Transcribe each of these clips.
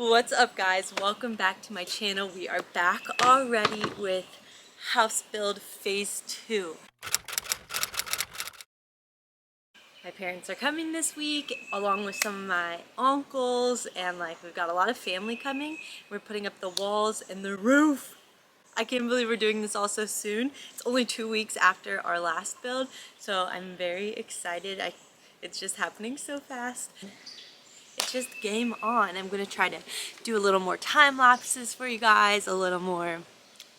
What's up, guys? Welcome back to my channel. We are back already with house build phase 2. My parents are coming this week along with some of my uncles, and we've got a lot of family coming. We're putting up the walls and the roof. I can't believe we're doing this all so soon. It's only 2 weeks after our last build, so I'm very excited. It's just happening so fast. It's just game on. I'm going to try to do a little more time lapses for you guys, I'm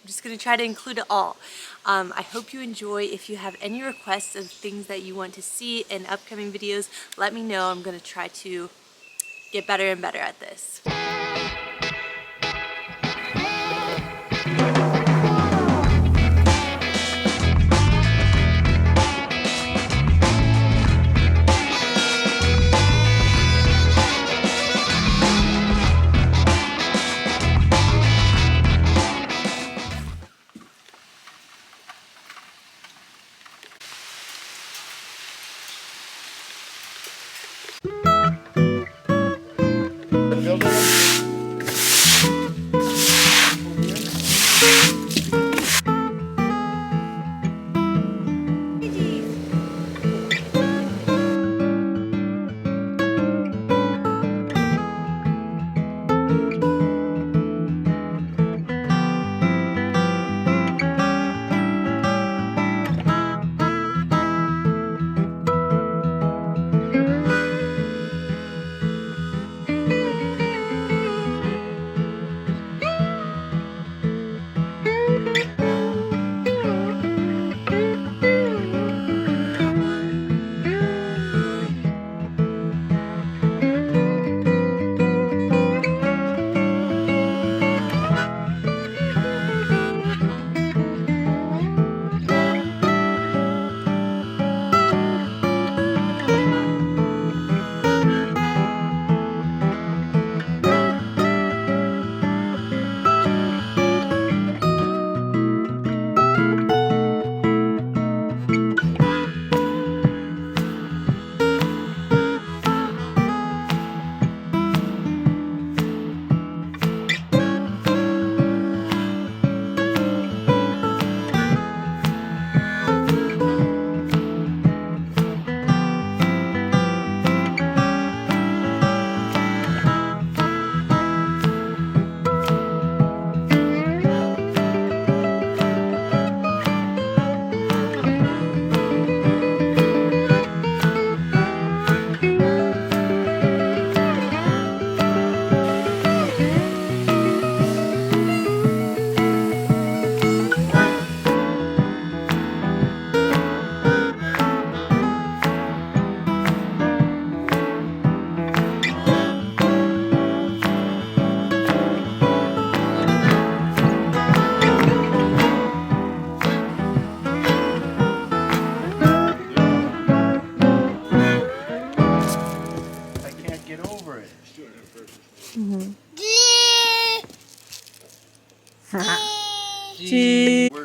just going to try to include it all. I hope you enjoy. If you have any requests of things that you want to see in upcoming videos, let me know. I'm going to try to get better and better at this.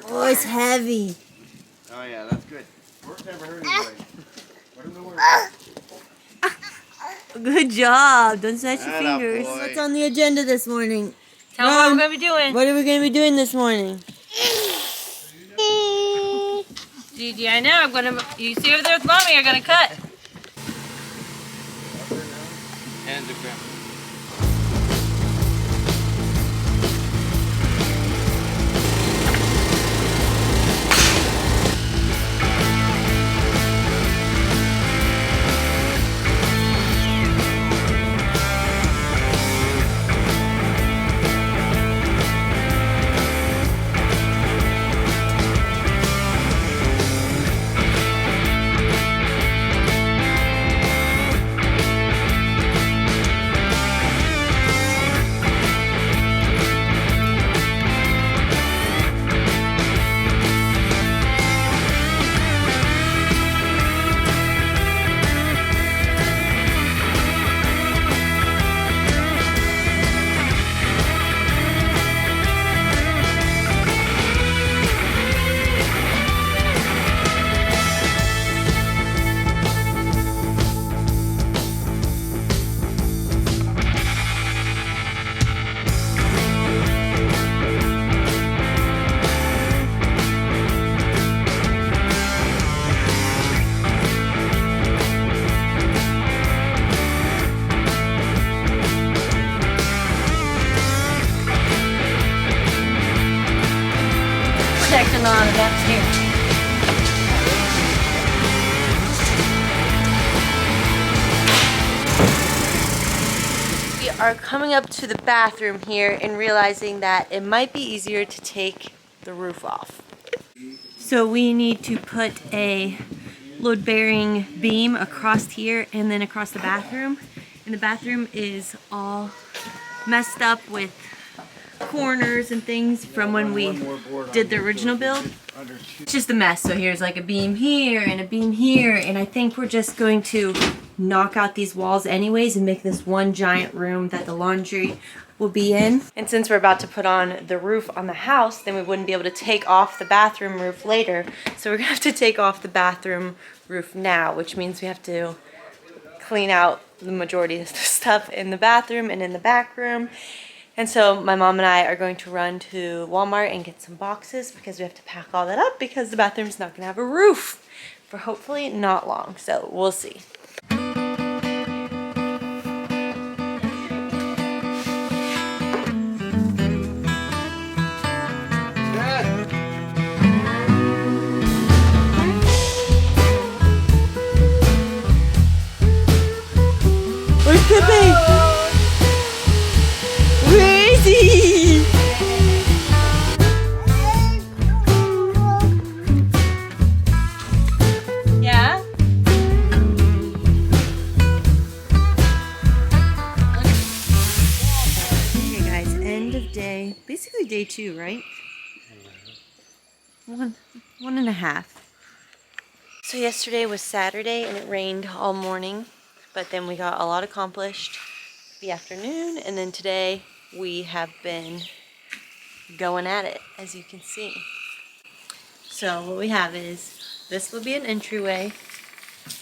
Oh, it's heavy. Oh yeah, that's good. Work never hurt anybody. Put him to work. Good job. Don't snatch your fingers. Boy. What's on the agenda this morning? Tell me what we're going to be doing. What are we going to be doing this morning? Gigi, I know. You see over there with Mommy, you're going to cut. And the grandma. on downstairs. We are coming up to the bathroom here and realizing that it might be easier to take the roof off. So we need to put a load-bearing beam across here and then across the bathroom. And the bathroom is all messed up with corners and things from when we did the original build. It's just a mess. So here's like a beam here and a beam here, and I think we're just going to knock out these walls anyways and make this one giant room that the laundry will be in. And since we're about to put on the roof on the house, then we wouldn't be able to take off the bathroom roof later. So we're gonna have to take off the bathroom roof now, which means we have to clean out the majority of the stuff in the bathroom and in the back room. And so my mom and I are going to run to Walmart and get some boxes because we have to pack all that up because the bathroom's not gonna have a roof for hopefully not long. So we'll see. Where's Pepe? Where is he? Yeah? Okay guys, end of day, basically day 2, right? One and a half. So yesterday was Saturday and it rained all morning, but then we got a lot accomplished the afternoon, and then today we have been going at it, as you can see. So what we have is, this will be an entryway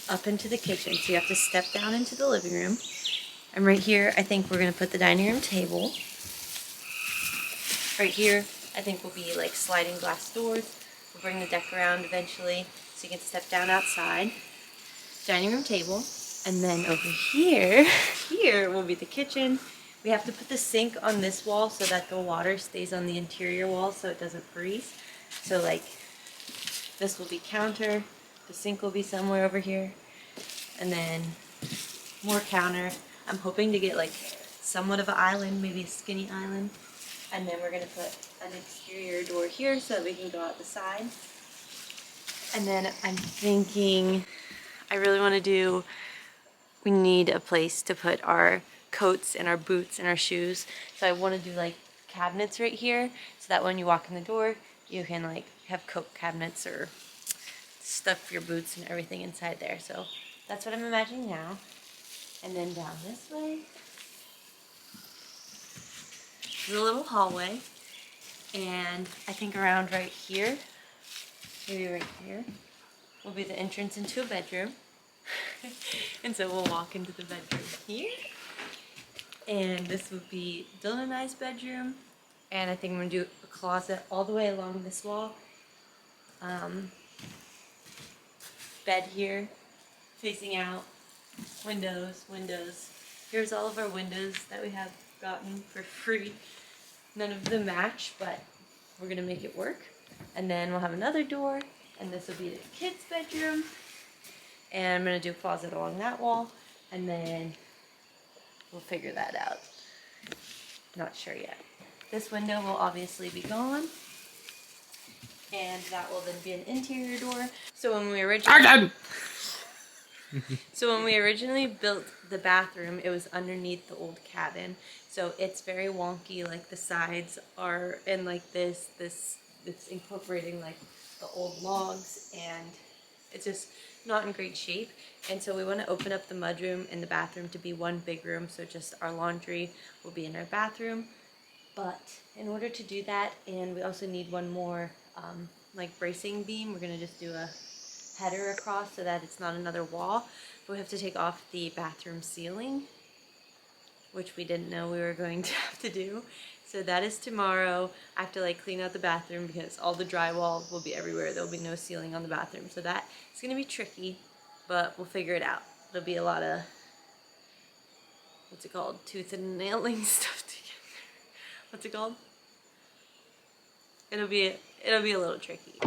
up into the kitchen. So you have to step down into the living room. And right here, I think we're gonna put the dining room table. Right here, I think will be like sliding glass doors. We'll bring the deck around eventually so you can step down outside. Dining room table. And then over here, here will be the kitchen. We have to put the sink on this wall so that the water stays on the interior wall so it doesn't freeze. So like, this will be counter, the sink will be somewhere over here, and then more counter. I'm hoping to get like somewhat of an island, maybe a skinny island. And then we're gonna put an exterior door here so that we can go out the side. And then I'm thinking, I really wanna do, we need a place to put our coats and our boots and our shoes. So I wanna do like cabinets right here so that when you walk in the door, you can like have coat cabinets or stuff your boots and everything inside there. So that's what I'm imagining now. And then down this way, there's a little hallway. And I think around right here, maybe right here, will be the entrance into a bedroom. And so we'll walk into the bedroom here. And this would be Dylan and I's bedroom. And I think I'm gonna do a closet all the way along this wall. Bed here, facing out, windows. Here's all of our windows that we have gotten for free. None of them match, but we're gonna make it work. And then we'll have another door, and this will be the kids' bedroom. And I'm gonna do a closet along that wall, and then we'll figure that out. Not sure yet. This window will obviously be gone. And that will then be an interior door. So when we originally built the bathroom, it was underneath the old cabin. So it's very wonky, like the sides are in like this, it's incorporating like the old logs, and it's just not in great shape. And so we want to open up the mudroom and the bathroom to be one big room, so just our laundry will be in our bathroom. But in order to do that, and we also need one more like bracing beam, we're gonna just do a header across so that it's not another wall. But we have to take off the bathroom ceiling, which we didn't know we were going to have to do. So that is tomorrow. I have to like clean out the bathroom because all the drywall will be everywhere. There'll be no ceiling on the bathroom. So that is gonna be tricky, but we'll figure it out. There'll be a lot of, what's it called? Tooth and nailing stuff together. What's it called? It'll it'll be a little tricky.